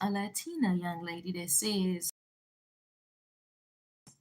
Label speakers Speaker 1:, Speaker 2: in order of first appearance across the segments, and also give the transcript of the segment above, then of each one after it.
Speaker 1: a Latina young lady that says,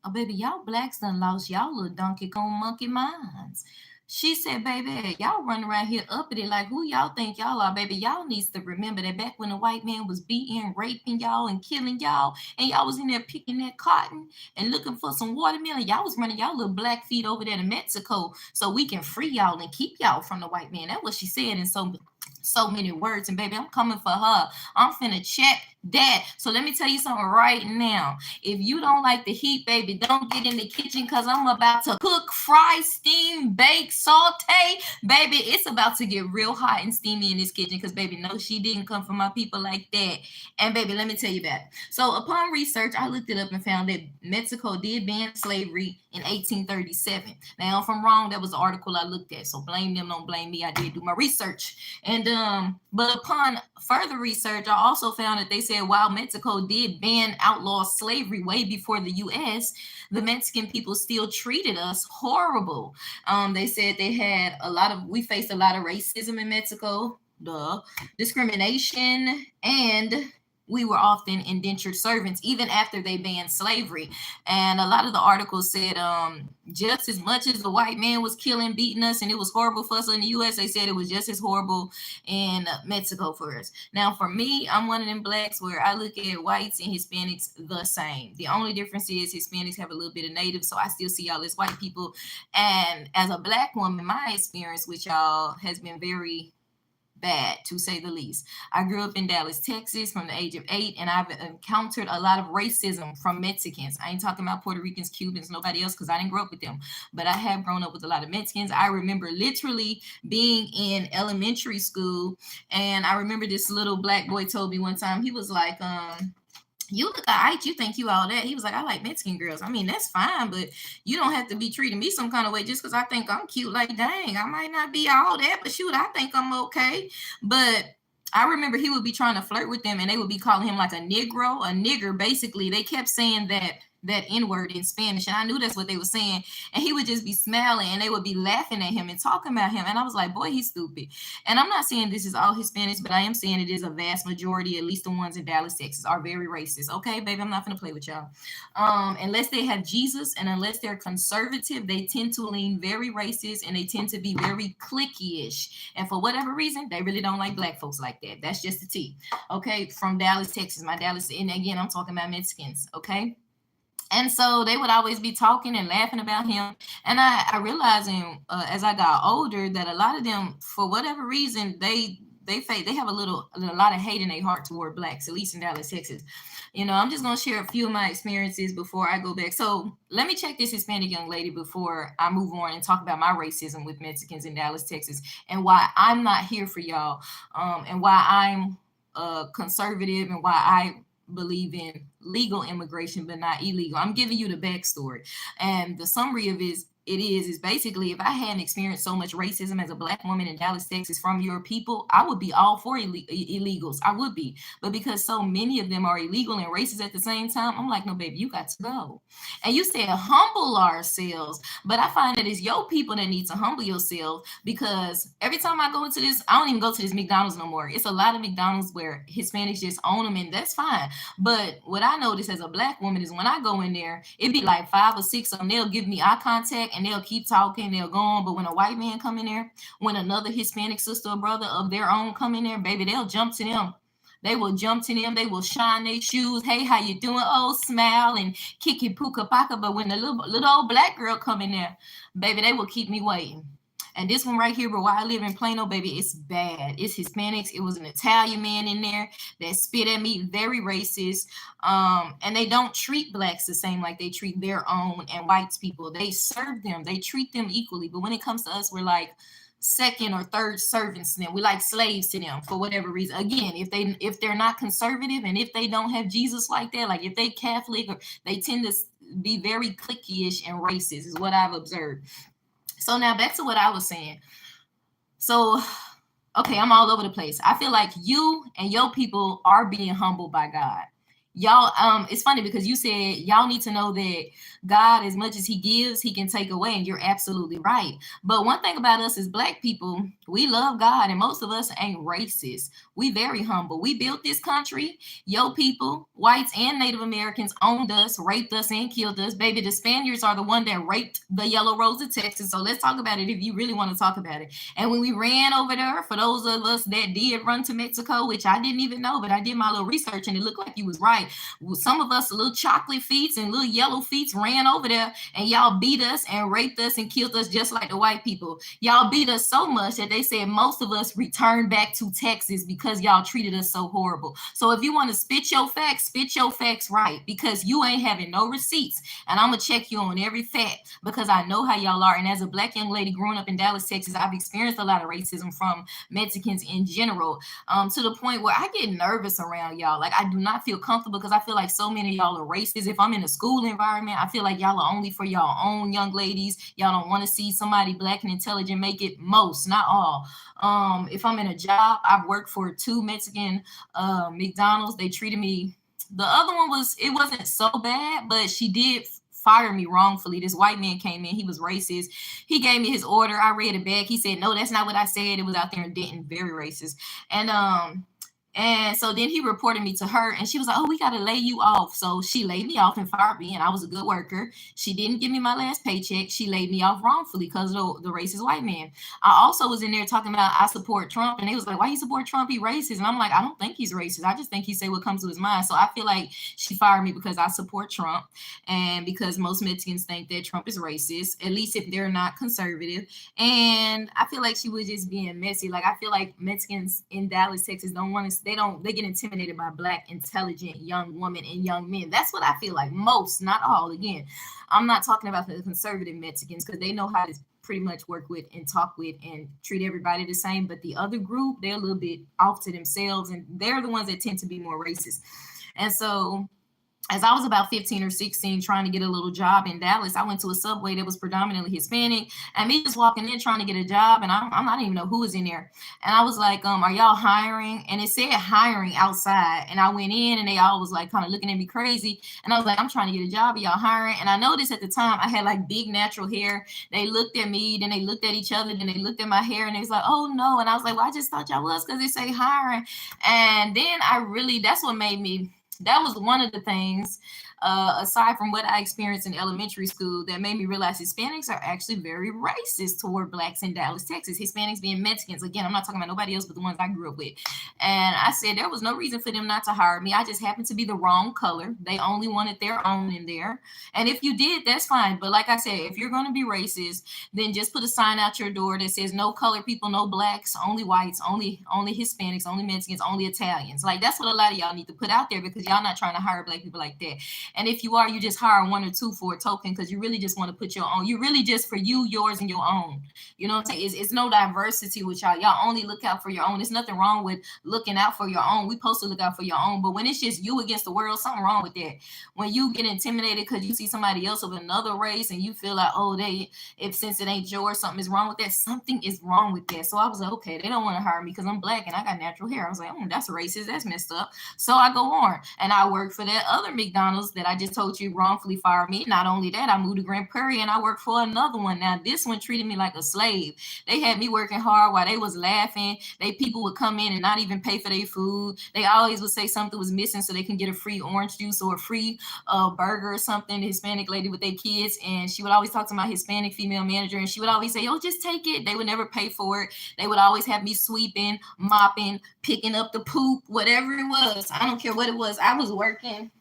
Speaker 1: "Oh, baby, y'all blacks done lost y'all little Donkey Kong monkey minds." She said, "Baby, y'all run around here uppity like who y'all think y'all are, baby. Y'all needs to remember that back when the white man was beating, raping y'all, and killing y'all, and y'all was in there picking that cotton and looking for some watermelon, y'all was running y'all little black feet over there to Mexico so we can free y'all and keep y'all from the white man." That's what she said in so many words. And baby, I'm coming for her. I'm finna check that. So let me tell you something right now. If you don't like the heat, baby, don't get in the kitchen because I'm about to cook, fry, steam, bake, saute. Baby, it's about to get real hot and steamy in this kitchen because, baby, no, she didn't come from my people like that. And, baby, let me tell you that. So, upon research, I looked it up and found that Mexico did ban slavery in 1837. Now, if I'm wrong, that was the article I looked at. So, blame them, don't blame me. I did do my research. And, but upon further research, I also found that they said while Mexico did ban outlaw slavery way before the U.S., the Mexican people still treated us horrible. They said we faced a lot of racism in Mexico, the discrimination, and we were often indentured servants even after they banned slavery. And a lot of the articles said just as much as the white man was killing, beating us, and it was horrible for us in the U.S., they said it was just as horrible in Mexico for us. Now, for me, I'm one of them blacks where I look at whites and Hispanics the same. The only difference is Hispanics have a little bit of native, so I still see y'all as white people. And as a black woman, my experience with y'all has been very bad, to say the least. I grew up in Dallas, Texas from the age of 8, and I've encountered a lot of racism from Mexicans. I ain't talking about Puerto Ricans, Cubans, nobody else, because I didn't grow up with them. But I have grown up with a lot of Mexicans. I remember literally being in elementary school, and I remember this little black boy told me one time, he was like, "You look all right, you think you all that." He was like, "I like Mexican girls." I mean, that's fine, but you don't have to be treating me some kind of way just because I think I'm cute. Like, dang, I might not be all that, but shoot, I think I'm okay. But I remember he would be trying to flirt with them and they would be calling him like a Negro, a nigger, basically. They kept saying that N-word in Spanish, and I knew that's what they were saying. And he would just be smiling and they would be laughing at him and talking about him. And I was like, boy, he's stupid. And I'm not saying this is all Hispanics, but I am saying it is a vast majority, at least the ones in Dallas, Texas, are very racist. Okay, baby, I'm not gonna play with y'all. Unless they have Jesus and unless they're conservative, they tend to lean very racist and they tend to be very cliquey-ish. And for whatever reason, they really don't like black folks like that. That's just the tea. Okay, from Dallas, Texas, my Dallas, and again, I'm talking about Mexicans. Okay. And so they would always be talking and laughing about him. And I realizing as I got older that a lot of them, for whatever reason, they have a lot of hate in their heart toward blacks, at least in Dallas, Texas. I'm just gonna share a few of my experiences before I go back. So let me check this Hispanic young lady before I move on and talk about my racism with Mexicans in Dallas, Texas, and why I'm not here for y'all, and why I'm conservative and why I believe in legal immigration but not illegal. I'm giving you the backstory, and the summary of it is basically if I hadn't experienced so much racism as a black woman in Dallas, Texas from your people, I would be all for illegals. I would be. But because so many of them are illegal and racist at the same time, I'm like, no, baby, you got to go. And you said humble ourselves, but I find that it's your people that need to humble yourself because every time I go into this, I don't even go to this McDonald's no more. It's a lot of McDonald's where Hispanics just own them, and that's fine. But what I notice as a black woman is when I go in there, it'd be like 5 or 6 of them. They'll give me eye contact and they'll keep talking, they'll go on. But when a white man come in there, when another Hispanic sister or brother of their own come in there, baby, they'll jump to them. They will jump to them. They will shine their shoes. Hey, how you doing? Oh, smile and kiki puka paka. But when the little old black girl come in there, baby, they will keep me waiting. And this one right here, where I live in Plano, baby, it's bad. It's Hispanics. It was an Italian man in there that spit at me, very racist. And they don't treat blacks the same like they treat their own and whites people. They serve them. They treat them equally. But when it comes to us, we're like second or third servants to them. We like slaves to them for whatever reason. Again, if they're not conservative and if they don't have Jesus like that, like if they Catholic, or they tend to be very cliquey-ish and racist, is what I've observed. So now back to what I was saying. So, okay, I'm all over the place. I feel like you and your people are being humbled by God. y'all, it's funny because you said y'all need to know that God, as much as he gives, he can take away, and you're absolutely right. But one thing about us as black people, we love God, and most of us ain't racist. We very humble. We built this country. Yo people, whites and Native Americans, owned us, raped us, and killed us. Baby, the Spaniards are the one that raped the Yellow Rose of Texas. So let's talk about it if you really want to talk about it. And when we ran over there, for those of us that did run to Mexico, which I didn't even know, but I did my little research and it looked like you was right. Some of us little chocolate feet and little yellow feet ran over there, and y'all beat us and raped us and killed us just like the white people. Y'all beat us so much that they said most of us returned back to Texas because y'all treated us so horrible. So if you want to spit your facts right, because you ain't having no receipts, and I'm gonna check you on every fact because I know how y'all are. And as a black young lady growing up in Dallas, Texas, I've experienced a lot of racism from Mexicans in general, to the point where I get nervous around y'all. Like, I do not feel comfortable because I feel like so many of y'all are racist. If I'm in a school environment, I feel like y'all are only for y'all own young ladies. Y'all don't want to see somebody black and intelligent make it. Most, not all. If I'm in a job, I've worked for two Mexican McDonald's. They treated me. The other one was, it wasn't so bad, but she did fire me wrongfully. This white man came in. He was racist. He gave me his order. I read it back. He said, "No, that's not what I said." It was out there in Denton. Very racist. And so then he reported me to her, and she was like, "Oh, we got to lay you off." So she laid me off and fired me, and I was a good worker. She didn't give me my last paycheck. She laid me off wrongfully because of the racist white man. I also was in there talking about I support Trump, and they was like, "Why you support Trump? He racist." And I'm like, "I don't think he's racist. I just think he say what comes to his mind." So I feel like she fired me because I support Trump, and because most Mexicans think that Trump is racist, at least if they're not conservative. And I feel like she was just being messy. Like, I feel like Mexicans in Dallas, Texas don't want to, they get intimidated by black, intelligent young women and young men. That's what I feel like. Most, not all. Again, I'm not talking about the conservative Mexicans because they know how to pretty much work with and talk with and treat everybody the same. But the other group, they're a little bit off to themselves, and they're the ones that tend to be more racist. And so as I was about 15 or 16 trying to get a little job in Dallas, I went to a Subway that was predominantly Hispanic. And me just walking in trying to get a job, and I didn't even know who was in there. And I was like, "Are y'all hiring?" And it said hiring outside. And I went in, and they all was like kind of looking at me crazy. And I was like, "I'm trying to get a job. Are y'all hiring?" And I noticed at the time I had like big natural hair. They looked at me, then they looked at each other, then they looked at my hair, and they was like, "Oh no." And I was like, "Well, I just thought y'all was because they say hiring." And then that's what made me, that was one of the things, aside from what I experienced in elementary school, that made me realize Hispanics are actually very racist toward blacks in Dallas, Texas. Hispanics being Mexicans. Again, I'm not talking about nobody else but the ones I grew up with. And I said there was no reason for them not to hire me. I just happened to be the wrong color. They only wanted their own in there. And if you did, that's fine. But like I said, if you're going to be racist, then just put a sign out your door that says no colored people, no blacks, only whites, only Hispanics, only Mexicans, only Italians. Like, that's what a lot of y'all need to put out there, because y'all not trying to hire black people like that. And if you are, you just hire one or two for a token because you really just want to put your own. You really just for you, yours, and your own. You know what I'm saying? It's no diversity with y'all. Y'all only look out for your own. There's nothing wrong with looking out for your own. We supposed to look out for your own. But when it's just you against the world, something wrong with that. When you get intimidated because you see somebody else of another race and you feel like, oh, if since it ain't yours, something is wrong with that. Something is wrong with that. So I was like, okay, they don't want to hire me because I'm black and I got natural hair. I was like, that's racist. That's messed up. So I go on and I work for that other McDonald's that I just told you wrongfully fired me. Not only that, I moved to Grand Prairie and I worked for another one. Now this one treated me like a slave. They had me working hard while they was laughing. People would come in and not even pay for their food. They always would say something was missing so they can get a free orange juice or a free burger or something. The Hispanic lady with their kids, and she would always talk to my Hispanic female manager, and she would always say, "Oh, just take it." They would never pay for it. They would always have me sweeping, mopping, picking up the poop, whatever it was. I don't care what it was. I was working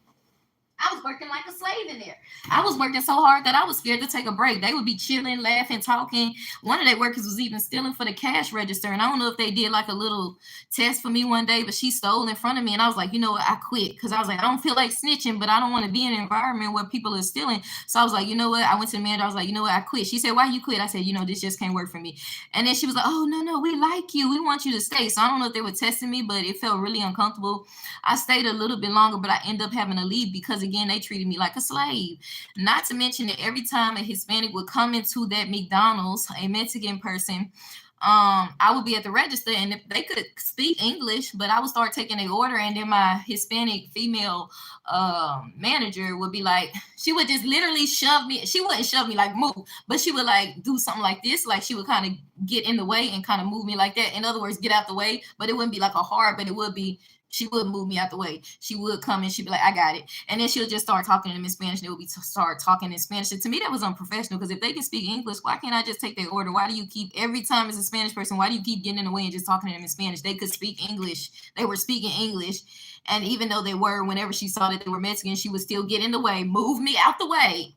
Speaker 1: like a slave in there. I was working so hard that I was scared to take a break. They would be chilling, laughing, talking. One of their workers was even stealing for the cash register. And I don't know if they did like a little test for me one day, but she stole in front of me. And I was like, you know what? I quit because I was like, I don't feel like snitching, but I don't want to be in an environment where people are stealing. So I was like, you know what? I went to the manager. I was like, you know what? I quit. She said, "Why you quit?" I said, this just can't work for me. And then she was like, "Oh, no, we like you. We want you to stay." So I don't know if they were testing me, but it felt really uncomfortable. I stayed a little bit longer, but I ended up having to leave because, again, they treated me like a slave. Not to mention that every time a Hispanic would come into that McDonald's, a Mexican person, I would be at the register, and if they could speak English, but I would start taking their order, and then my Hispanic female manager would be like, she would just literally shove me. She wouldn't shove me like move, but she would like do something like this, like she would kind of get in the way and kind of move me like that. In other words, get out the way, but it wouldn't be like a hard, but it would be. She would move me out the way. She would come and she'd be like, "I got it," and then she'll just start talking to them in Spanish. They would be start talking in Spanish. And to me, that was unprofessional because if they can speak English, why can't I just take their order? Why do you keep every time as a Spanish person? Why do you keep getting in the way and just talking to them in Spanish? They could speak English. They were speaking English, and even though they were, whenever she saw that they were Mexican, she would still get in the way, move me out the way,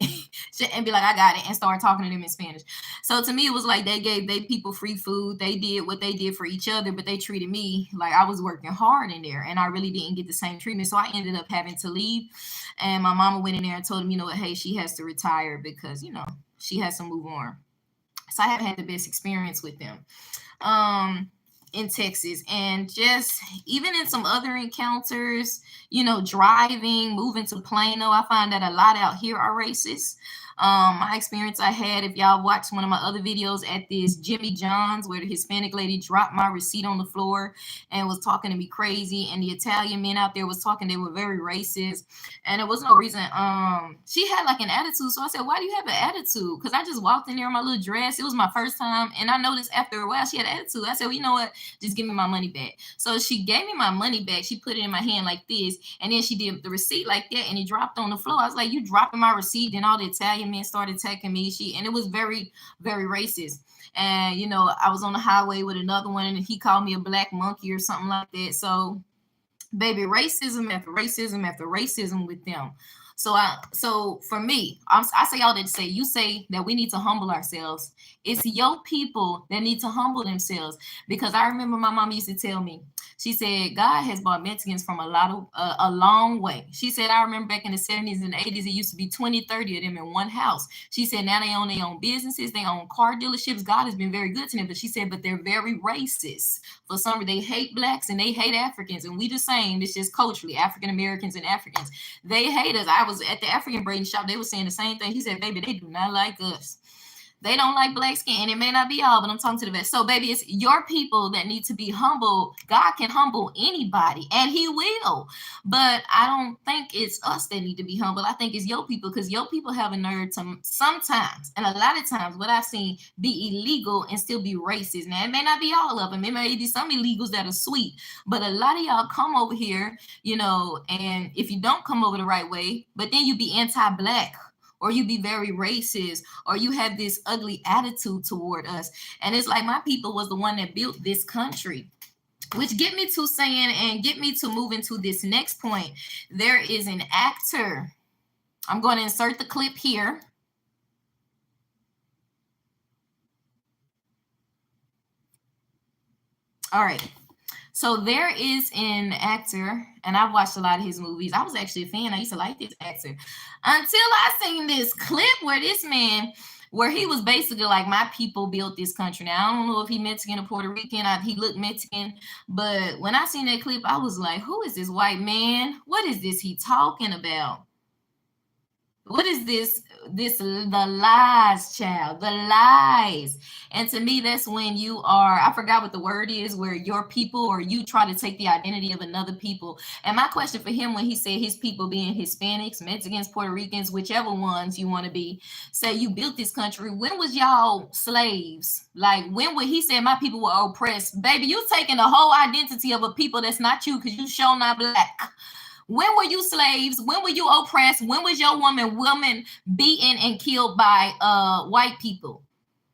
Speaker 1: and be like, "I got it," and start talking to them in Spanish. So to me, it was like they gave they people free food. They did what they did for each other, but they treated me like I was working hard in there, and I really didn't get the same treatment. So I ended up having to leave, and my mama went in there and told him, you know what, hey, she has to retire because she has to move on. So I haven't had the best experience with them. In Texas, and just even in some other encounters, driving, moving to Plano, I find that a lot out here are racist. My experience I had, if y'all watched one of my other videos at this Jimmy John's, where the Hispanic lady dropped my receipt on the floor and was talking to me crazy, and the Italian men out there was talking, they were very racist, and there was no reason. She had like an attitude, so I said, "Why do you have an attitude?" Because I just walked in there in my little dress. It was my first time, and I noticed after a while she had an attitude. I said, "Well, you know what? Just give me my money back." So she gave me my money back. She put it in my hand like this, and then she did the receipt like that, and it dropped on the floor. I was like, "You dropping my receipt?" Then all the Italian men started attacking me. And it was very, very racist. And I was on the highway with another one, and he called me a black monkey or something like that. So, baby, racism after racism after racism with them. So for me, I say all that to say, you say that we need to humble ourselves. It's your people that need to humble themselves, because I remember my mom used to tell me, she said, God has brought Mexicans from a long way. She said, I remember back in the 70s and 80s, it used to be 20, 30 of them in one house. She said, now they own their own businesses, they own car dealerships. God has been very good to them. But she said, but they're very racist. For some reason, they hate blacks and they hate Africans. And we the same. It's just culturally, African Americans and Africans. They hate us. I was at the African braiding shop. They were saying the same thing. He said, baby, they do not like us. They don't like black skin, and it may not be all, but I'm talking to the best. So, baby, it's your people that need to be humbled. God can humble anybody, and he will. But I don't think it's us that need to be humble. I think it's your people, because your people have a nerve to sometimes, and a lot of times, what I've seen, be illegal and still be racist. Now, it may not be all of them. It may be some illegals that are sweet, but a lot of y'all come over here, and if you don't come over the right way, but then you be anti-black, or you be very racist, or you have this ugly attitude toward us. And it's like my people was the one that built this country. Which get me to saying, and get me to move into this next point. There is an actor. I'm going to insert the clip here. All right. So there is an actor, and I've watched a lot of his movies. I was actually a fan. I used to like this actor until I seen this clip where this man, where he was basically like, my people built this country. Now, I don't know if he Mexican or Puerto Rican. He looked Mexican. But when I seen that clip, I was like, who is this white man? What is this he talking about? What is this? The lies, child, the lies. And to me, that's when you are, I forgot what the word is, where your people, or you try to take the identity of another people. And my question for him, when he said his people being Hispanics, Mexicans, Puerto Ricans, whichever ones you want to be, say you built this country, when was y'all slaves? Like, when would he say my people were oppressed? Baby, you taking the whole identity of a people that's not you, because you sure not black. When were you slaves? When were you oppressed? When was your woman beaten and killed by white people?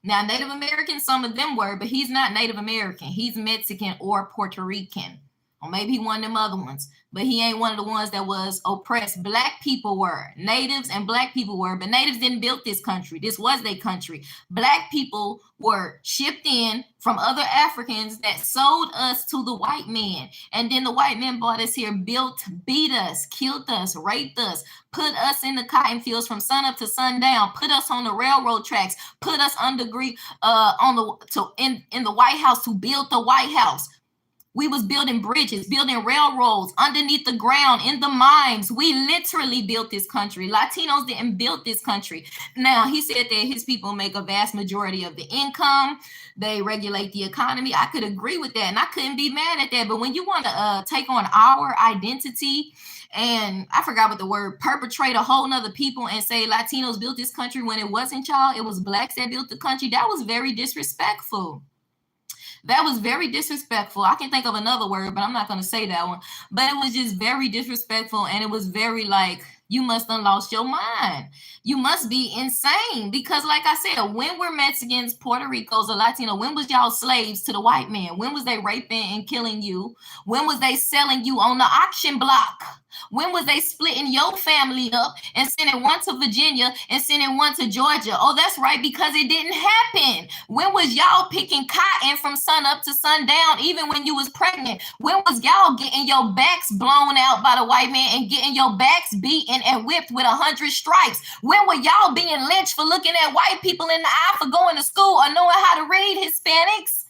Speaker 1: Now, Native American, some of them were, but he's not Native American. He's Mexican or Puerto Rican. Or maybe one of them other ones. But he ain't one of the ones that was oppressed. Black people were. Natives and black people were. But natives didn't build this country. This was their country. Black people were shipped in from other Africans that sold us to the white man. And then the white man brought us here, built, beat us, killed us, raped us, put us in the cotton fields from sun up to sundown, put us on the railroad tracks, put us in the White House to build the White House. We was building bridges, building railroads underneath the ground, in the mines. We literally built this country. Latinos didn't build this country. Now, he said that his people make a vast majority of the income. They regulate the economy. I could agree with that, and I couldn't be mad at that. But when you want to take on our identity, and I forgot what the word, perpetrate a whole nother people and say Latinos built this country when it wasn't y'all, it was blacks that built the country, that was very disrespectful. That was very disrespectful. I can think of another word, but I'm not going to say that one. But it was just very disrespectful. And it was very like, you must have lost your mind. You must be insane. Because like I said, when were Mexicans, Puerto Ricos, or Latino, when was y'all slaves to the white man? When was they raping and killing you? When was they selling you on the auction block? When was they splitting your family up and sending one to Virginia and sending one to Georgia? Oh, that's right, because it didn't happen. When was y'all picking cotton from sun up to sundown, even when you was pregnant? When was y'all getting your backs blown out by the white man and getting your backs beaten and whipped with 100 stripes? When were y'all being lynched for looking at white people in the eye for going to school or knowing how to read, Hispanics?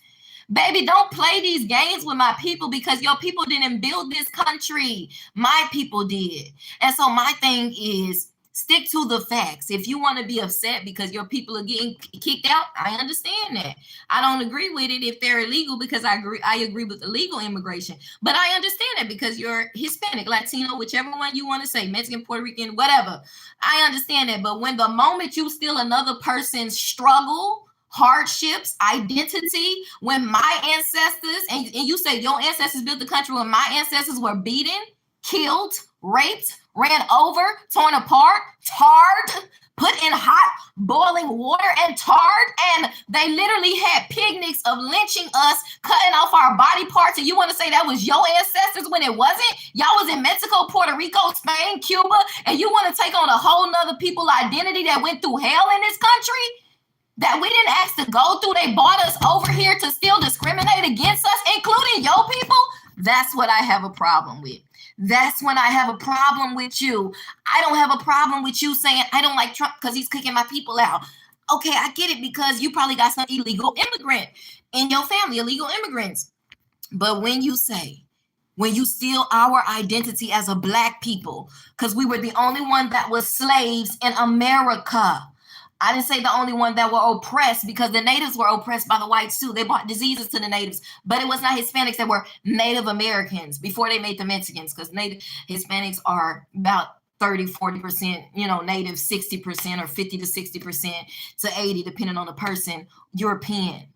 Speaker 1: Baby, don't play these games with my people, because your people didn't build this country. My people did. And so my thing is, stick to the facts. If you want to be upset because your people are getting kicked out, I understand that. I don't agree with it if they're illegal, because I agree with illegal immigration. But I understand that because you're Hispanic, Latino, whichever one you want to say, Mexican, Puerto Rican, whatever. I understand that. But when the moment you steal another person's struggle, hardships, identity, when my ancestors, and you say your ancestors built the country, when my ancestors were beaten, killed, raped, ran over, torn apart, tarred, put in hot boiling water and tarred, and they literally had picnics of lynching us, cutting off our body parts, and you want to say that was your ancestors when it wasn't? Y'all was in Mexico, Puerto Rico, Spain, Cuba, and you want to take on a whole nother people identity that went through hell in this country? That we didn't ask to go through. They brought us over here to still discriminate against us, including your people. That's what I have a problem with. That's when I have a problem with you. I don't have a problem with you saying I don't like Trump because he's kicking my people out. Okay, I get it, because you probably got some illegal immigrant in your family, illegal immigrants. But when you say, when you steal our identity as a black people, because we were the only one that was slaves in America. I didn't say the only one that were oppressed, because the natives were oppressed by the whites too. They brought diseases to the natives, but it was not Hispanics that were Native Americans before they made the Mexicans, because Native Hispanics are about 30-40%, native 60%, or 50 to 60% to 80, depending on the person, European.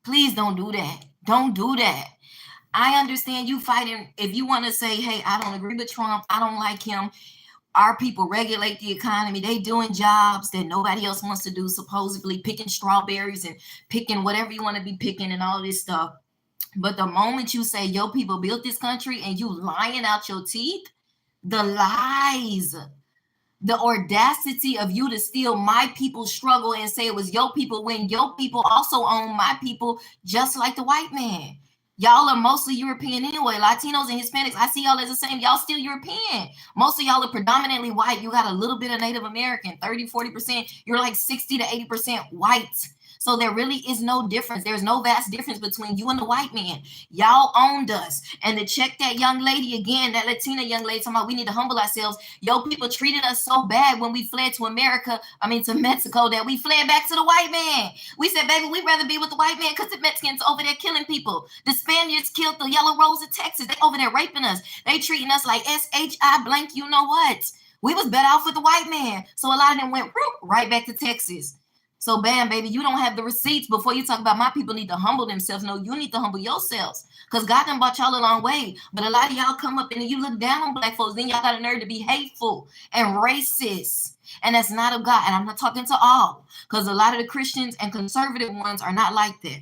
Speaker 1: Please don't do that. Don't do that. I understand you fighting. If you want to say, hey, I don't agree with Trump, I don't like him. Our people regulate the economy. They doing jobs that nobody else wants to do, supposedly picking strawberries and picking whatever you want to be picking and all this stuff. But the moment you say your people built this country and you lying out your teeth, the lies, the audacity of you to steal my people's struggle and say it was your people when your people also own my people, just like the white man. Y'all are mostly European anyway. Latinos and Hispanics, I see y'all as the same. Y'all still European. Most of y'all are predominantly white. You got a little bit of Native American, 30-40%. You're like 60 to 80% white. So there really is no difference. There's no vast difference between you and the white man. Y'all owned us. And to check that young lady again, that Latina young lady talking about we need to humble ourselves. Yo, people treated us so bad when we fled to to Mexico, that we fled back to the white man. We said, baby, we'd rather be with the white man because the Mexicans over there killing people. The Spaniards killed the Yellow Rose of Texas. They over there raping us. They treating us like SHI blank, you know what? We was better off with the white man. So a lot of them went right back to Texas. So bam, baby, you don't have the receipts before you talk about my people need to humble themselves. No, you need to humble yourselves, because God done brought y'all a long way. But a lot of y'all come up and you look down on black folks. Then y'all got a nerve to be hateful and racist. And that's not of God. And I'm not talking to all, because a lot of the Christians and conservative ones are not like that,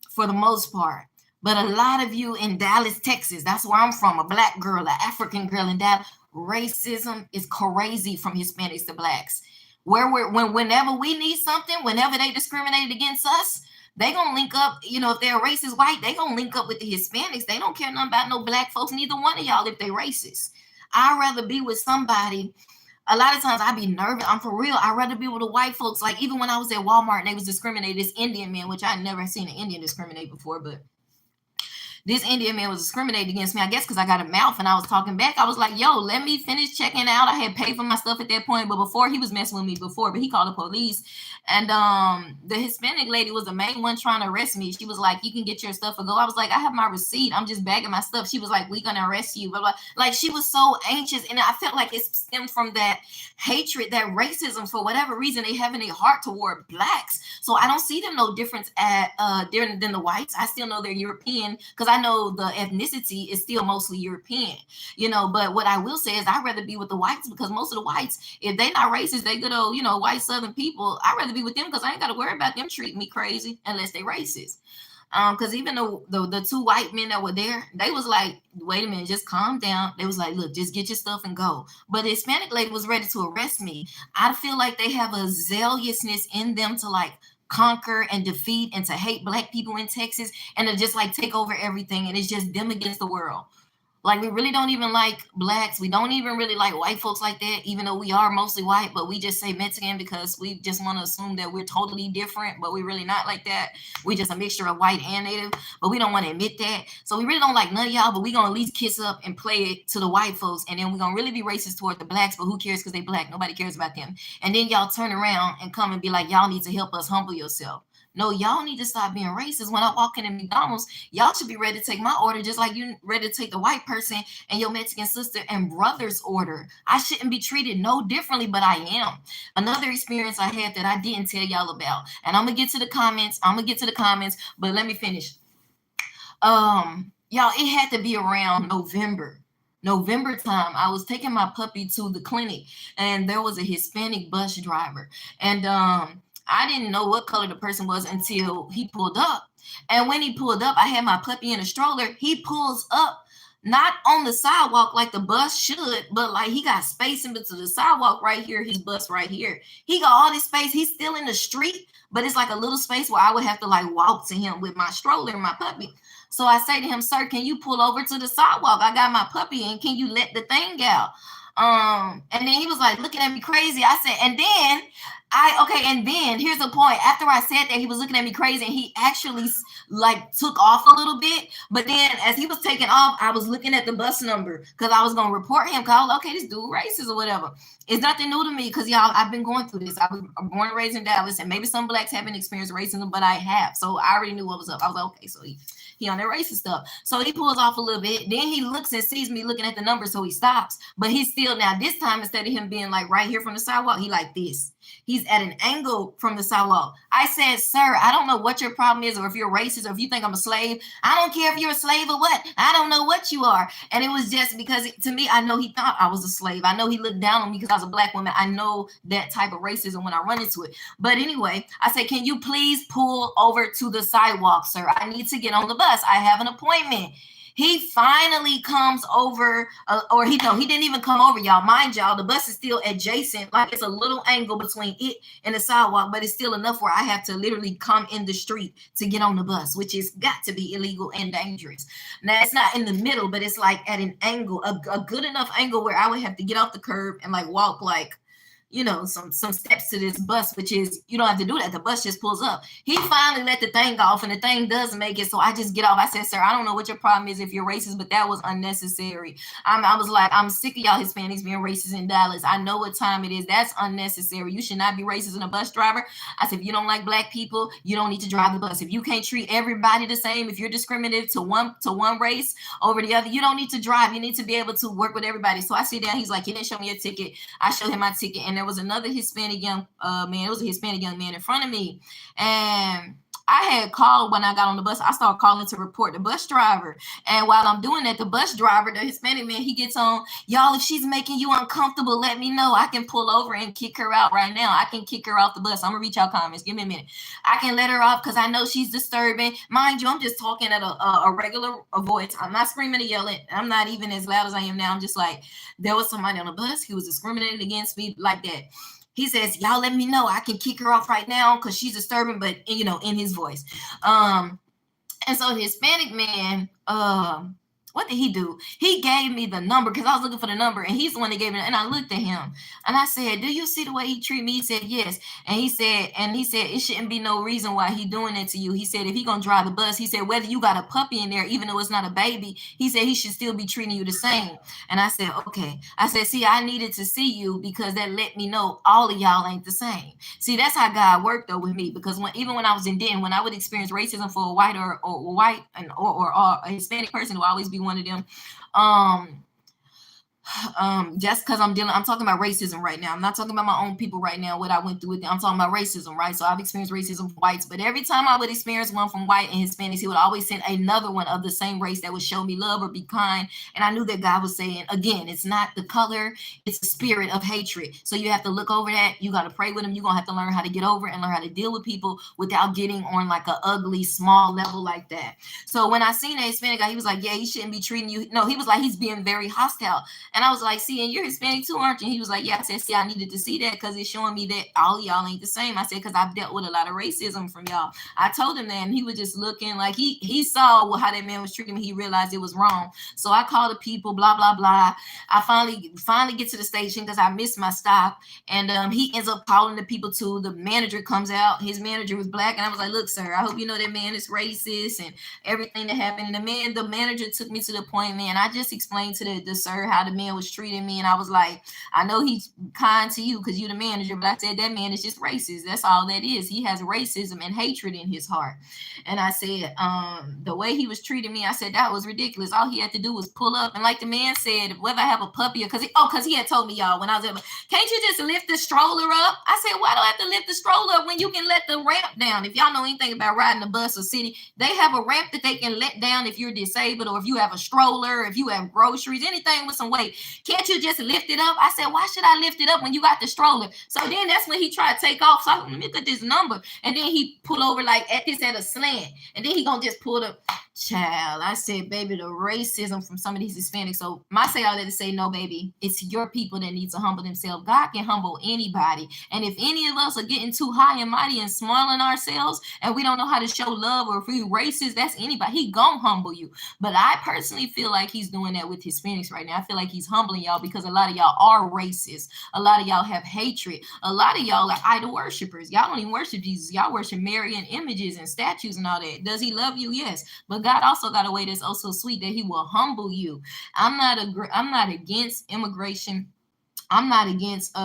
Speaker 1: for the most part. But a lot of you in Dallas, Texas, that's where I'm from, a black girl, an African girl in Dallas. Racism is crazy from Hispanics to blacks. Whenever we need something, whenever they discriminated against us, they gonna link up. If they're racist white, they gonna link up with the Hispanics. They don't care nothing about no black folks. Neither one of y'all if they racist. I'd rather be with somebody A lot of times I be nervous. I'm for real. I'd rather be with the white folks. Like even when I was at Walmart and they was discriminating, this Indian man, which I never seen an Indian discriminate before, but this Indian man was discriminating against me, I guess, because I got a mouth and I was talking back. I was like, yo, let me finish checking out. I had paid for my stuff at that point, but before he was messing with me before, but he called the police. And the Hispanic lady was the main one trying to arrest me. She was like, you can get your stuff or go. I was like, I have my receipt. I'm just bagging my stuff. She was like, we gonna arrest you, blah, blah. Like she was so anxious. And I felt like it stemmed from that hatred, that racism, for whatever reason, they have in their heart toward blacks. So I don't see them no difference at than the whites. I still know they're European because I know the ethnicity is still mostly European, you know. But what I will say is I'd rather be with the whites because most of the whites, if they not racist, they good old, you know, white Southern people. I'd rather be with them because I ain't got to worry about them treating me crazy unless they racist. Because even the two white men that were there, they was like, wait a minute, just calm down. They was like, look, just get your stuff and go. But the Hispanic lady was ready to arrest me. I feel like they have a zealousness in them to like conquer and defeat and to hate black people in Texas and to just like take over everything. And it's just them against the world. Like we really don't even like blacks. We don't even really like white folks like that, even though we are mostly white, but we just say Mexican because we just want to assume that we're totally different, but we really not like that. We just a mixture of white and native, but we don't want to admit that. So we really don't like none of y'all, but we gonna at least kiss up and play it to the white folks, and then we're gonna really be racist toward the blacks, but who cares because they black? Nobody cares about them. And then y'all turn around and come and be like, y'all need to help us humble yourself. No, y'all need to stop being racist. When I walk in at McDonald's, y'all should be ready to take my order just like you ready to take the white person and your Mexican sister and brother's order. I shouldn't be treated no differently, but I am. Another experience I had that I didn't tell y'all about, and I'm gonna get to the comments. But let me finish. Y'all, it had to be around November time. I was taking my puppy to the clinic, and there was a Hispanic bus driver, and I didn't know what color the person was until he pulled up. And when he pulled up, I had my puppy in a stroller. He pulls up not on the sidewalk like the bus should, but like he got space in between the sidewalk right here, his bus right here. He got all this space. He's still in the street, but it's like a little space where I would have to like walk to him with my stroller and my puppy. So I say to him, sir, can you pull over to the sidewalk? I got my puppy and can you let the thing out? And then he was like looking at me crazy. I said, and then here's the point. After I said that, he was looking at me crazy and he actually like took off a little bit. But then as he was taking off, I was looking at the bus number because I was gonna report him because I was like, okay, this dude racist or whatever. It's nothing new to me because y'all, I've been going through this. I was born and raised in Dallas, and maybe some blacks haven't experienced racism, but I have. So I already knew what was up. I was like, okay, so he on that racist stuff. So he pulls off a little bit. Then he looks and sees me looking at the number, so he stops. But he's still, now this time, instead of him being like right here from the sidewalk, he like this. He's at an angle from the sidewalk. I said, sir, I don't know what your problem is, or if you're racist, or if you think I'm a slave. I don't care if you're a slave or what. I don't know what you are. And it was just because to me, I know he thought I was a slave. I know he looked down on me because I was a black woman. I know that type of racism when I run into it. But anyway, I said, can you please pull over to the sidewalk, sir? I need to get on the bus. I have an appointment. He finally comes over, he didn't even come over, y'all. Mind y'all, the bus is still adjacent, like it's a little angle between it and the sidewalk, but it's still enough where I have to literally come in the street to get on the bus, which is got to be illegal and dangerous. Now, it's not in the middle, but it's like at an angle, a good enough angle where I would have to get off the curb and like walk like, you know, some steps to this bus, which is, you don't have to do that. The bus just pulls up. He finally let the thing off and the thing does make it. So I just get off. I said, sir, I don't know what your problem is if you're racist, but that was unnecessary. I was like, I'm sick of y'all Hispanics being racist in Dallas. I know what time it is. That's unnecessary. You should not be racist in a bus driver. I said, if you don't like black people, you don't need to drive the bus. If you can't treat everybody the same, if you're discriminative to one race over the other, you don't need to drive. You need to be able to work with everybody. So I sit down. He's like, you didn't show me a ticket. I showed him my ticket, and there was another Hispanic young man. It was a Hispanic young man in front of me, and I had called when I got on the bus. I started calling to report the bus driver, and while I'm doing that, the bus driver, the Hispanic man, he gets on, y'all, if she's making you uncomfortable, let me know. I can pull over and kick her out right now. I can kick her off the bus. I'm gonna read y'all comments. Give me a minute. I can let her off because I know she's disturbing. Mind you, I'm just talking at a regular voice. I'm not screaming and yelling. I'm not even as loud as I am now. I'm just like, there was somebody on the bus. He was discriminating against me like that. He says, y'all let me know. I can kick her off right now because she's disturbing, but, you know, in his voice. And so the Hispanic man, what did he do? He gave me the number because I was looking for the number, and he's the one that gave me. And I looked at him, and I said, "Do you see the way he treat me?" He said, "Yes." And he said, "It shouldn't be no reason why he doing that to you." He said, "If he gonna drive the bus," he said, "whether you got a puppy in there, even though it's not a baby," he said, "he should still be treating you the same." And I said, "Okay." I said, "See, I needed to see you because that let me know all of y'all ain't the same." See, that's how God worked though with me, because even when I was in Denton, when I would experience racism for a white or white and or a Hispanic person, will always be one of them. Um, just because I'm talking about racism right now. I'm not talking about my own people right now, what I went through with them. I'm talking about racism, right? So I've experienced racism from whites, but every time I would experience one from white and Hispanics, he would always send another one of the same race that would show me love or be kind. And I knew that God was saying, again, it's not the color, it's the spirit of hatred. So you have to look over that. You got to pray with them. You're going to have to learn how to get over it and learn how to deal with people without getting on like a ugly, small level like that. So when I seen that Hispanic guy, he was like, "Yeah, he shouldn't be treating you." No, he was like, "He's being very hostile." And I was like, "See, and you're Hispanic too, aren't you?" He was like, "Yeah." I said, "See, I needed to see that because it's showing me that all of y'all ain't the same." I said, "Because I've dealt with a lot of racism from y'all." I told him that, and he was just looking like he saw how that man was treating me. He realized it was wrong. So I called the people, blah blah blah. I finally get to the station because I missed my stop, and he ends up calling the people too. The manager comes out. His manager was black, and I was like, "Look, sir, I hope you know that man is racist and everything that happened." And the manager took me to the point, man. I just explained to the sir how the man was treating me, and I was like, "I know he's kind to you because you're the manager, but I said that man is just racist. That's all that is. He has racism and hatred in his heart." And I said, the way he was treating me, I said that was ridiculous. All he had to do was pull up, and like the man said, whether I have a puppy or because he had told me, y'all, when I was there, "Can't you just lift the stroller up?" I said, "Why do I have to lift the stroller up when you can let the ramp down?" If y'all know anything about riding a bus or city, they have a ramp that they can let down if you're disabled, or if you have a stroller, if you have groceries, anything with some weight. "Can't you just lift it up?" I said, "Why should I lift it up when you got the stroller?" So then that's when he tried to take off. So let me look at this number. And then he pull over like at a slant. And then he gonna just pull the child. I said, "Baby, the racism from some of these Hispanics." So my say all that to say, no, baby, it's your people that need to humble themselves. God can humble anybody. And if any of us are getting too high and mighty and smiling ourselves, and we don't know how to show love, or if we racist, that's anybody. He gonna humble you. But I personally feel like he's doing that with Hispanics right now. I feel like he's humbling y'all because a lot of y'all are racist. A lot of y'all have hatred. A lot of y'all are idol worshipers. Y'all don't even worship Jesus. Y'all worship Marian images and statues and all that. Does he love you? Yes. But God also got a way that's also sweet that he will humble you. I'm not against immigration. I'm not against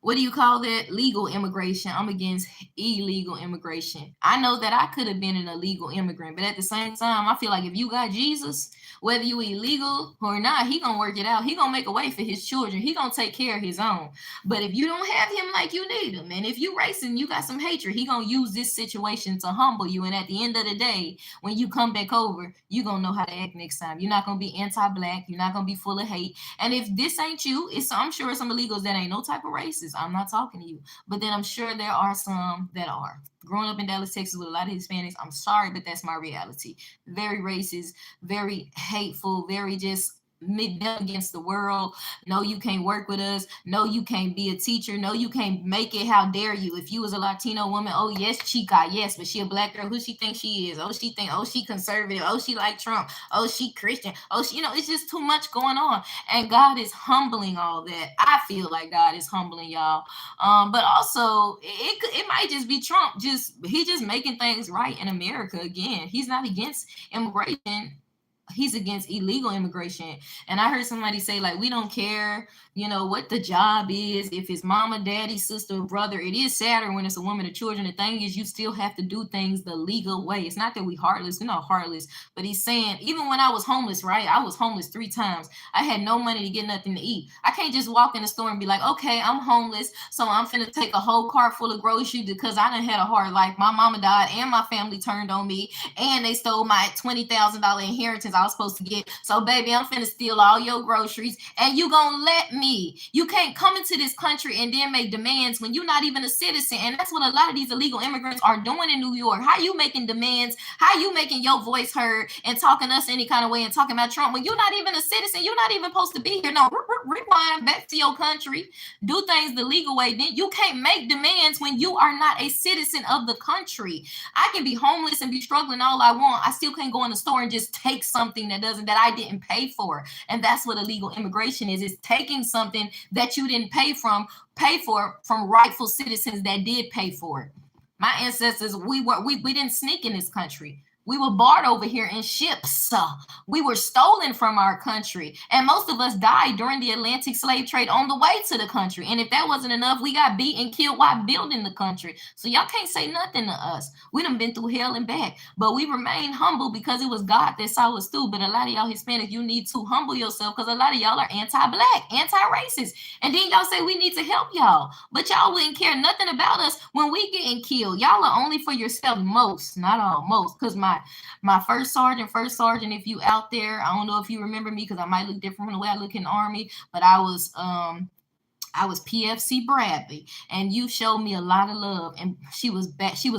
Speaker 1: what do you call that? Legal immigration. I'm against illegal immigration. I know that I could have been an illegal immigrant, but at the same time, I feel like if you got Jesus, whether you illegal or not, he gonna work it out. He gonna make a way for his children. He gonna take care of his own. But if you don't have him like you need him, and if you racing, you got some hatred, he gonna use this situation to humble you. And at the end of the day, when you come back over, you gonna know how to act next time. You're not gonna be anti-black. You're not gonna be full of hate. And if this ain't you, I'm sure some illegals that ain't no type of racist. I'm not talking to you. But then I'm sure there are some that are. Growing up in Dallas, Texas with a lot of Hispanics, I'm sorry, but that's my reality. Very racist, very hateful, very just against the world. No, you can't work with us. No, you can't be a teacher. No, you can't make it. How dare you? If you was a Latino woman, oh yes, chica, yes, but she a black girl. Who she thinks she is? Oh, she conservative. Oh, she like Trump. Oh, she Christian. Oh, she, it's just too much going on. And God is humbling all that. I feel like God is humbling y'all. But also it might just be Trump. He just making things right in America again. He's not against immigration. He's against illegal immigration. And I heard somebody say, like, we don't care, what the job is, if it's mama, daddy, sister, brother. It is sadder when it's a woman or children. The thing is, you still have to do things the legal way. It's not that we heartless. We're not heartless. But he's saying, even when I was homeless, right? I was homeless 3 times. I had no money to get nothing to eat. I can't just walk in the store and be like, okay, I'm homeless, so I'm finna take a whole cart full of groceries because I done had a hard life. My mama died and my family turned on me and they stole my $20,000 inheritance I was supposed to get. So, baby, I'm finna steal all your groceries and you gonna let me. You can't come into this country and then make demands when you're not even a citizen. And that's what a lot of these illegal immigrants are doing in New York. How you making demands? How you making your voice heard and talking to us any kind of way and talking about Trump when you're not even a citizen? You're not even supposed to be here. No, rewind back to your country, do things the legal way. Then you can't make demands when you are not a citizen of the country. I can be homeless and be struggling all I want. I still can't go in the store and just take something that I didn't pay for. And that's what illegal immigration is. It's taking something that you didn't pay for from rightful citizens that did pay for it. My ancestors, we didn't sneak in this country. We were bought over here in ships. We were stolen from our country. And most of us died during the Atlantic slave trade on the way to the country. And if that wasn't enough, we got beat and killed while building the country. So y'all can't say nothing to us. We done been through hell and back. But we remain humble because it was God that saw us through. But a lot of y'all Hispanics, you need to humble yourself because a lot of y'all are anti-black, anti-racist. And then y'all say we need to help y'all. But y'all wouldn't care nothing about us when we getting killed. Y'all are only for yourself most, not all, most. Because my first sergeant, if you out there, I don't know if you remember me because I might look different from the way I look in the Army, but I was PFC Bradley, and you showed me a lot of love. And she was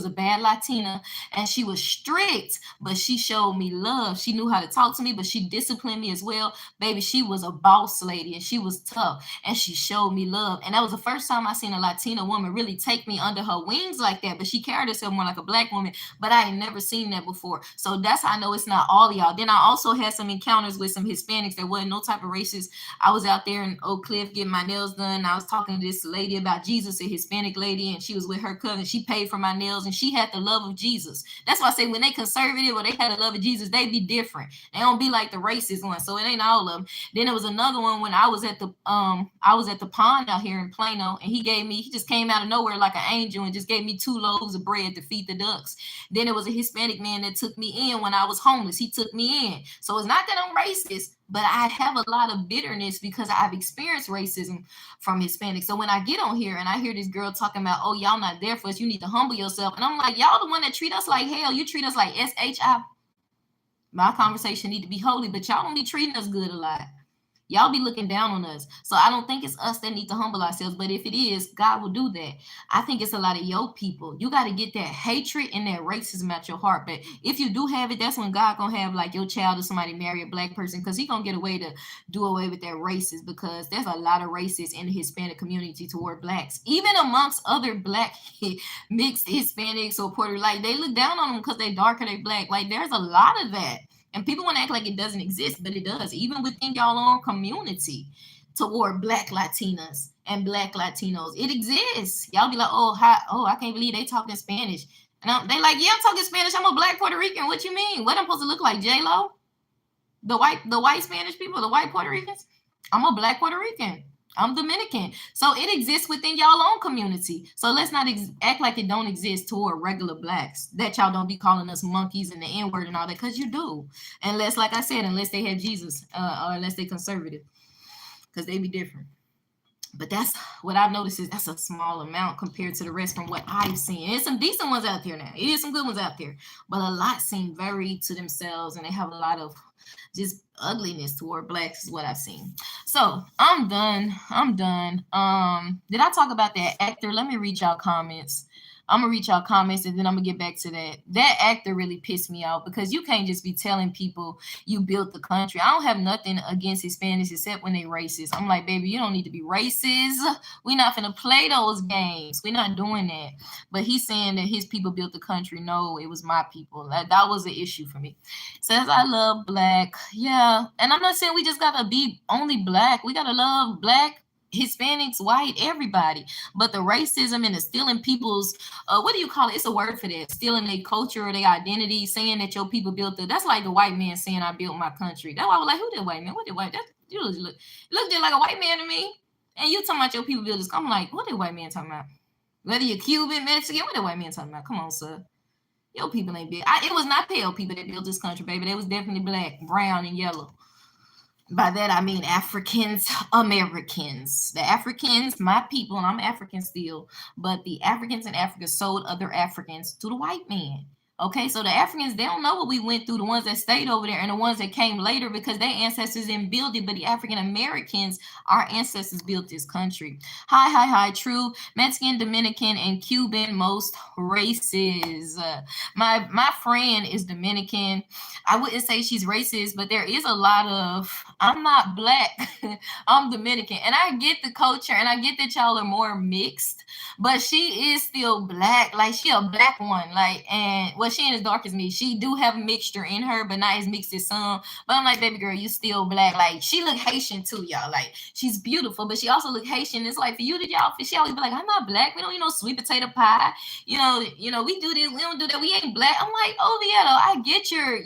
Speaker 1: a bad Latina, and she was strict, but she showed me love. She knew how to talk to me, but she disciplined me as well. Baby, she was a boss lady, and she was tough, and she showed me love. And that was the first time I seen a Latina woman really take me under her wings like that. But she carried herself more like a black woman, but I had never seen that before. So that's how I know it's not all of y'all. Then I also had some encounters with some Hispanics that wasn't no type of racist. I was out there in Oak Cliff getting my nails done. I was talking to this lady about Jesus, a Hispanic lady, and she was with her cousin. She paid for my nails, and she had the love of Jesus. That's why I say when they conservative or they had the love of Jesus, they be different. They don't be like the racist one. So it ain't all of them. Then there was another one when I was at the pond out here in Plano, and he just came out of nowhere like an angel and just gave me 2 loaves of bread to feed the ducks. Then there was a Hispanic man that took me in when I was homeless. He took me in. So it's not that I'm racist, but I have a lot of bitterness because I've experienced racism from Hispanics. So when I get on here and I hear this girl talking about, oh, y'all not there for us, you need to humble yourself. And I'm like, y'all the one that treat us like hell. You treat us like SHI. My conversation need to be holy, but y'all don't be treating us good a lot. Y'all be looking down on us. So I don't think it's us that need to humble ourselves. But if it is, God will do that. I think it's a lot of your people. You got to get that hatred and that racism out your heart. But if you do have it, that's when God going to have like your child or somebody marry a black person, because he going to get away to do away with that racist, because there's a lot of racists in the Hispanic community toward blacks. Even amongst other black mixed Hispanics or Puerto Rican, like they look down on them because they dark or they black. Like there's a lot of that. And people want to act like it doesn't exist, but it does, even within y'all own community toward black Latinas and black Latinos. It exists. Y'all be like, I can't believe they talking Spanish. And they like, yeah, I'm talking Spanish. I'm a black Puerto Rican. What you mean? What I'm supposed to look like, J-Lo? The white Spanish people, the white Puerto Ricans? I'm a black Puerto Rican. I'm Dominican. So it exists within y'all own community. So let's not act like it don't exist toward regular blacks, that y'all don't be calling us monkeys and the N-word and all that, because you do. Unless, like I said, unless they have Jesus or unless they conservative, because they be different. But that's what I've noticed is that's a small amount compared to the rest from what I've seen. There's some decent ones out there now. There's some good ones out there. But a lot seem very to themselves, and they have a lot of just ugliness toward blacks is what I've seen. So I'm done. Did I talk about that actor? Let me read y'all comments. I'm gonna read y'all comments and then I'm gonna get back to that. That actor really pissed me off because you can't just be telling people you built the country. I don't have nothing against Hispanics except when they racist. I'm like, baby, you don't need to be racist. We're not gonna play those games. We're not doing that. But he's saying that his people built the country. No, it was my people. That was the issue for me. Says I love black. Yeah. And I'm not saying we just gotta be only black. We gotta love black, Hispanics, white, everybody. But the racism and the stealing people's, what do you call it? It's a word for that. Stealing their culture or their identity, saying that your people built it. That's like the white man saying I built my country. That's why I was like, who that white man? What did white? You look just like a white man to me. And you talking about your people built this. I'm like, what did white man talking about? Whether you're Cuban, Mexican, what did white man talking about? Come on, sir. Your people ain't big. It was not pale people that built this country, baby. They was definitely black, brown, and yellow. By that, I mean Africans, Americans. The Africans, my people, and I'm African still, but the Africans in Africa sold other Africans to the white man. Okay, so the Africans, they don't know what we went through, the ones that stayed over there and the ones that came later because their ancestors didn't build it, but the African Americans, our ancestors built this country. Hi, hi, hi, true. Mexican, Dominican, and Cuban, most races. My friend is Dominican. I wouldn't say she's racist, but there is a lot of, I'm not black, I'm Dominican. And I get the culture and I get that y'all are more mixed, but she is still black. Like she a black one. Like, and well, she ain't as dark as me. She do have a mixture in her, but not as mixed as some. But I'm like, baby girl, you still black. Like she look Haitian too, y'all. Like she's beautiful, but she also look Haitian. It's like for you to y'all, she always be like, I'm not black. We don't eat no sweet potato pie. We do this, we don't do that. We ain't black. I'm like, oh yeah, though, I get your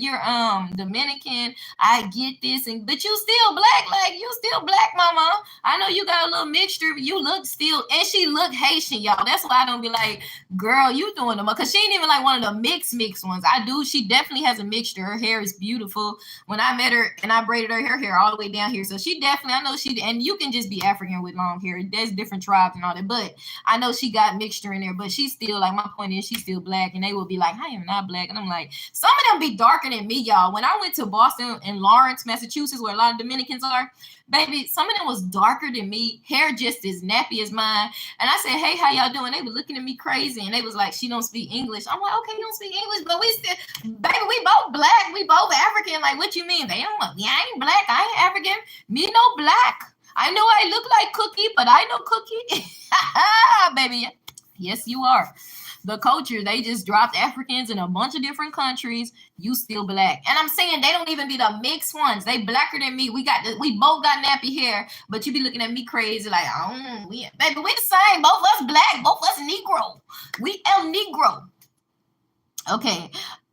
Speaker 1: Dominican. I get this, and but you still black. Like you still black, mama. I know you got a little mixture, but you look still, and she look Haitian, y'all. That's why I don't be like, girl, you doing them, because she ain't even like one of the mixed ones. I do. She definitely has a mixture. Her hair is beautiful. When I met her and I braided her hair all the way down here, so she definitely, I know she, and you can just be African with long hair. There's different tribes and all that, but I know she got mixture in there. But she's still, like, my point is she's still black, and they will be like, I am not black, and I'm like, some of them be darker than me, y'all. When I went to Boston and Lawrence, Massachusetts, where a lot of Dominicans are, baby, some of them was darker than me, hair just as nappy as mine. And I said, hey, how y'all doing? They were looking at me crazy, and they was like, she don't speak English. I'm like, okay, you don't speak English, but we still, baby, we both black, we both African. Like, what you mean? They don't, yeah, I ain't black, I ain't African. Me no black. I know I look like Cookie, but I know Cookie. Baby, yes, you are. The culture, they just dropped Africans in a bunch of different countries. You still black. And I'm saying they don't even be the mixed ones. They blacker than me. We both got nappy hair, but you be looking at me crazy like, baby, we the same. Both of us black, both of us Negro. We El Negro. Okay.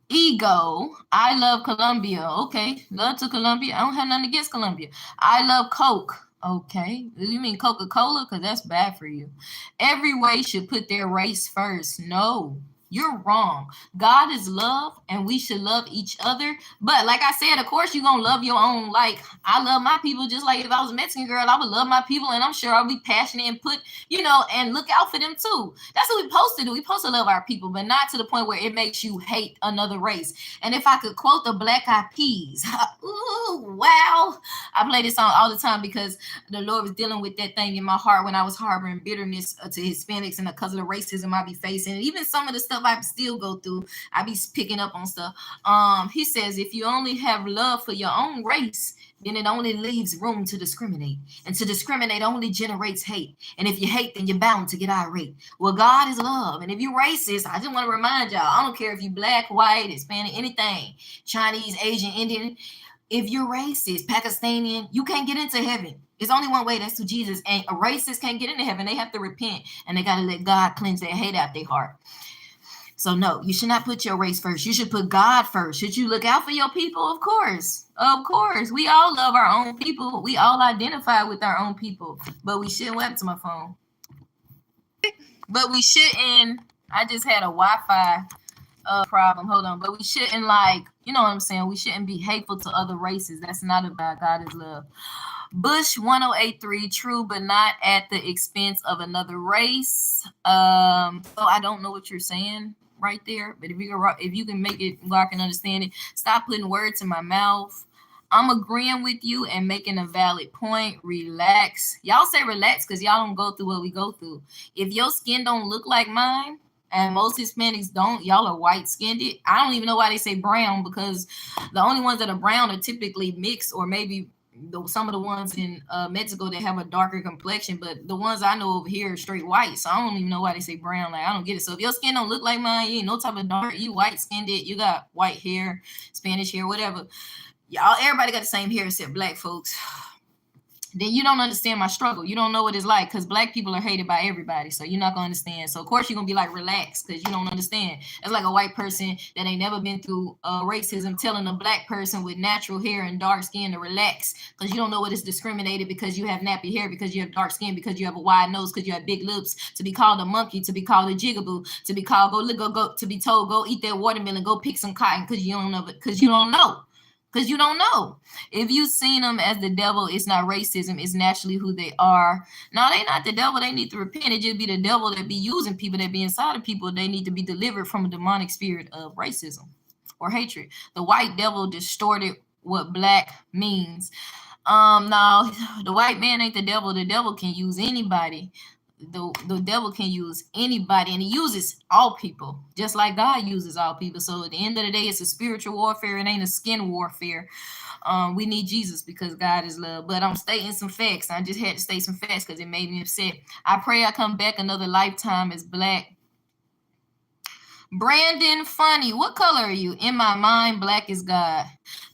Speaker 1: Ego. I love Colombia. Okay. Love to Colombia. I don't have nothing against Colombia. I love Coke. Okay. You mean Coca-Cola? Because that's bad for you. Every race should put their race first. No, you're wrong. God is love, and we should love each other. But like I said, of course, you're going to love your own. Like, I love my people just like if I was a Mexican girl, I would love my people, and I'm sure I'll be passionate and put, and look out for them too. That's what we're supposed to do. We're supposed to love our people, but not to the point where it makes you hate another race. And if I could quote the Black Eyed Peas, ooh, wow. I play this song all the time because the Lord was dealing with that thing in my heart when I was harboring bitterness to Hispanics, and because of the racism I be facing, and even some of the stuff I still go through, I be picking up on stuff. He says, if you only have love for your own race, then it only leaves room to discriminate. And to discriminate only generates hate. And if you hate, then you're bound to get irate. Well, God is love. And if you're racist, I just want to remind y'all, I don't care if you black, white, Hispanic, anything, Chinese, Asian, Indian, if you're racist, Pakistani, you can't get into heaven. It's only one way, that's to Jesus. And a racist can't get into heaven. They have to repent, and they got to let God cleanse their hate out their heart. So no, you should not put your race first. You should put God first. Should you look out for your people? Of course. Of course. We all love our own people. We all identify with our own people. But we shouldn't, what happened to my phone? But we shouldn't, I just had a Wi-Fi problem. Hold on. But we shouldn't, like, you know what I'm saying? We shouldn't be hateful to other races. That's not about God is love. Bush 1083, true, but not at the expense of another race. So I don't know what you're saying right there, but if you can make it where I can understand it, stop putting words in my mouth. I'm agreeing with you and making a valid point. Relax. Y'all say relax because y'all don't go through what we go through. If your skin don't look like mine, and most Hispanics don't, y'all are white-skinned. I don't even know why they say brown, because the only ones that are brown are typically mixed, or maybe some of the ones in Mexico that have a darker complexion, but the ones I know over here are straight white. So I don't even know why they say brown. Like, I don't get it. So if your skin don't look like mine, you ain't no type of dark, you white-skinned, you got white hair, Spanish hair, whatever. Y'all, everybody got the same hair except black folks. Then you don't understand my struggle. You don't know what it's like, because black people are hated by everybody. So you're not going to understand. So, of course, you're going to be like, relax, because you don't understand. It's like a white person that ain't never been through racism telling a black person with natural hair and dark skin to relax, because you don't know what is discriminated because you have nappy hair, because you have dark skin, because you have a wide nose, because you have big lips, to be called a monkey, to be called a jigaboo, to be called, go, to be told, go eat that watermelon, go pick some cotton, because you don't know, because you don't know. If you seen them as the devil, it's not racism. It's naturally who they are. No, they not the devil. They need to repent. It just be the devil that be using people that be inside of people. They need to be delivered from a demonic spirit of racism or hatred. The white devil distorted what black means. Now the white man ain't the devil. The devil can use anybody. The devil can use anybody, and he uses all people just like God uses all people. So at the end of the day, it's a spiritual warfare. It ain't a skin warfare. We need Jesus because God is love. But I'm stating some facts. I just had to state some facts because it made me upset. I pray I come back another lifetime as black. Brandon Funny, what color are you? In my mind, black is God.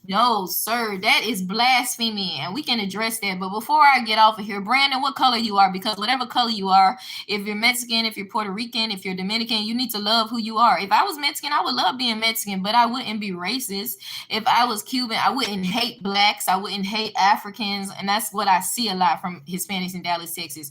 Speaker 1: No, sir, that is blasphemy, and we can address that. But before I get off of here, Brandon, what color you are? Because whatever color you are, if you're Mexican, if you're Puerto Rican, if you're Dominican, you need to love who you are. If I was Mexican, I would love being Mexican, but I wouldn't be racist. If I was Cuban, I wouldn't hate blacks. I wouldn't hate Africans, and that's what I see a lot from Hispanics in Dallas, Texas.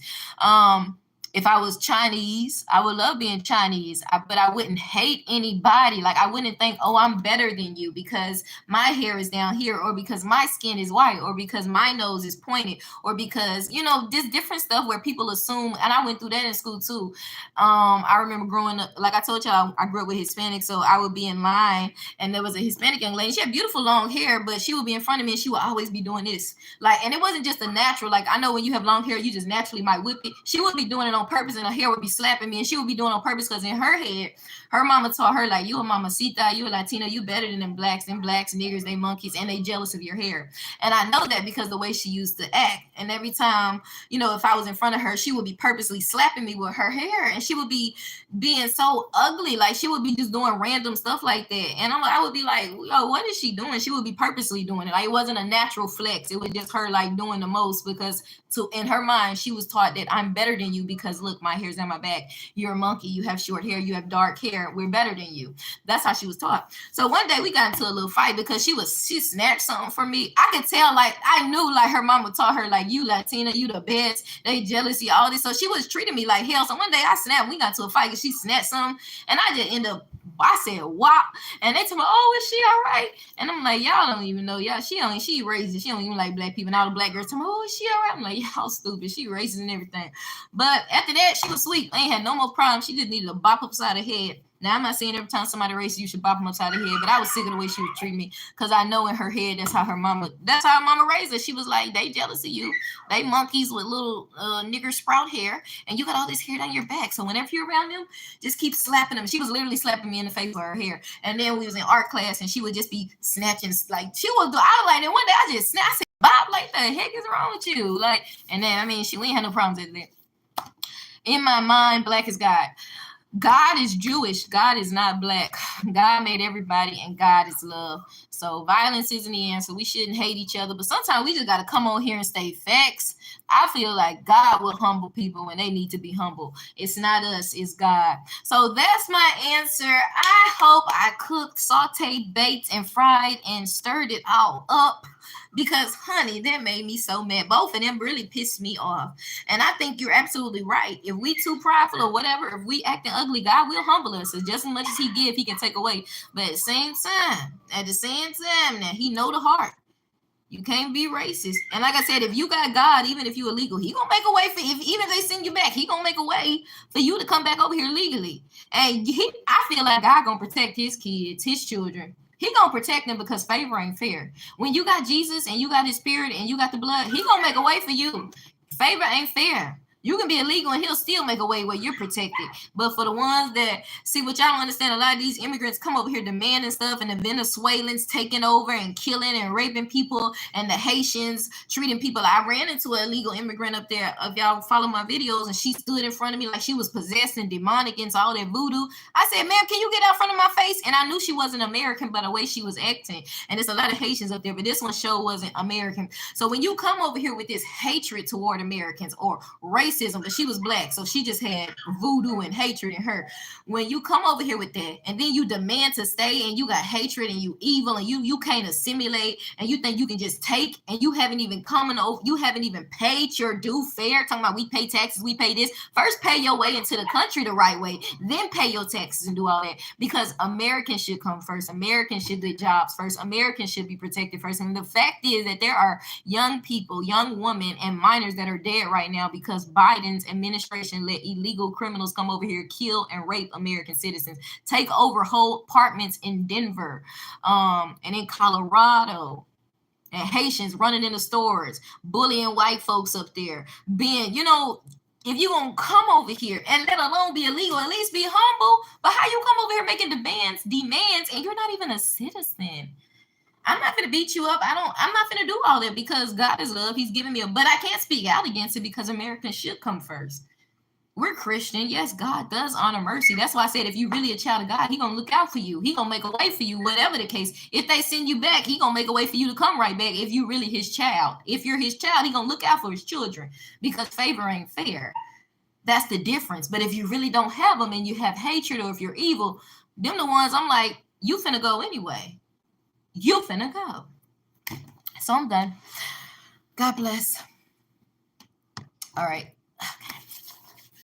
Speaker 1: If I was Chinese, I would love being Chinese, but I wouldn't hate anybody. Like, I wouldn't think, oh, I'm better than you because my hair is down here, or because my skin is white, or because my nose is pointed, or because, you know, just different stuff where people assume, and I went through that in school too. I remember growing up, like I told y'all, I grew up with Hispanic, so I would be in line, and there was a Hispanic young lady. She had beautiful long hair, but she would be in front of me, and she would always be doing this. Like, and it wasn't just a natural, like, I know when you have long hair, you just naturally might whip it. She would be doing it on purpose, and her hair would be slapping me, and she would be doing it on purpose because in her head, her mama taught her, like, you a mamacita, you a Latina, you better than them blacks, niggers, they monkeys, and they jealous of your hair. And I know that because the way she used to act. And every time, you know, if I was in front of her, she would be purposely slapping me with her hair, and she would be being so ugly, like she would be just doing random stuff like that. And I would be like, yo, what is she doing? She would be purposely doing it. Like, it wasn't a natural flex. It was just her like doing the most because in her mind, she was taught that I'm better than you because look, my hair's on my back. You're a monkey. You have short hair. You have dark hair. We're better than you. That's how she was taught. So one day we got into a little fight because she snatched something from me. I could tell, like, I knew, like, her mama taught her, like, you Latina, you the best. They jealousy, all this. So she was treating me like hell. So one day I snapped. We got into a fight because she snatched something, and I just ended up, I said, "Wow!" And they told me, "Oh, is she all right?" And I'm like, "Y'all don't even know. Y'all, she racist. She don't even like black people." And all the black girls tell me, "Oh, is she all right?" I'm like, "Y'all stupid. She racist and everything." But after that, she was sweet. I ain't had no more problems. She just needed a bop upside her head. Now, I'm not saying every time somebody racist, you should bop them upside the head, but I was sick of the way she would treat me because I know in her head that's how her mama raised her. She was like, they jealous of you. They monkeys with little nigger sprout hair, and you got all this hair down your back. So whenever you're around them, just keep slapping them. She was literally slapping me in the face with her hair. And then we was in art class, and she would just be snatching, like, she would do, I was like, and one day I just snapped, I said, "Bob, like, the heck is wrong with you?" Like, and then, I mean, we ain't had no problems with that. In my mind, black is God. God is Jewish. God is not black. God made everybody, and God is love. So violence isn't the answer. We shouldn't hate each other, but sometimes we just got to come on here and state facts. I feel like God will humble people when they need to be humble. It's not us, it's God. So that's my answer. I hope I cooked, sauteed, baked, and fried and stirred it all up. Because, honey, that made me so mad. Both of them really pissed me off. And I think you're absolutely right. If we too prideful or whatever, if we acting ugly, God will humble us. It's just as much as he give, he can take away. But at the same time, now he know the heart. You can't be racist. And like I said, if you got God, even if you're illegal, he gonna make a way for, even if they send you back, he gonna make a way for you to come back over here legally. And I feel like God gonna protect his kids, his children. He gonna protect them because favor ain't fair. When you got Jesus and you got his spirit and you got the blood, he gonna make a way for you. Favor ain't fair. You can be illegal and he'll still make a way where you're protected. But for the ones that, see, what y'all don't understand, a lot of these immigrants come over here demanding stuff, and the Venezuelans taking over and killing and raping people, and the Haitians treating people. I ran into an illegal immigrant up there. If y'all follow my videos, and she stood in front of me like she was possessed and demonic into all that voodoo. I said, "Ma'am, can you get out front of my face?" And I knew she wasn't American by the way she was acting. And there's a lot of Haitians up there, but this one show wasn't American. So when you come over here with this hatred toward Americans or racism, racism, but she was black, so she just had voodoo and hatred in her. When you come over here with that, and then you demand to stay, and you got hatred, and you evil, and you can't assimilate, and you think you can just take, and you haven't even you haven't even paid your due fair. Talking about we pay taxes, we pay this. First, pay your way into the country the right way, then pay your taxes and do all that. Because Americans should come first. Americans should get jobs first. Americans should be protected first. And the fact is that there are young people, young women, and minors that are dead right now because Biden's administration let illegal criminals come over here, kill and rape American citizens, take over whole apartments in Denver, and in Colorado, and Haitians running in the stores, bullying white folks up there, being, if you gonna come over here and let alone be illegal, at least be humble. But how you come over here making demands, and you're not even a citizen? I'm not gonna beat you up. I'm not gonna do all that because God is love. He's giving me but I can't speak out against it because Americans should come first. We're Christian. Yes, God does honor mercy. That's why I said if you're really a child of God, He gonna look out for you. He gonna make a way for you, whatever the case. If they send you back, He gonna make a way for you to come right back if you really His child. If you're His child, He gonna look out for His children because favor ain't fair. That's the difference. But if you really don't have them and you have hatred, or if you're evil, them the ones I'm like, you finna go anyway. You finna go. So I'm done. God bless. All right. Okay.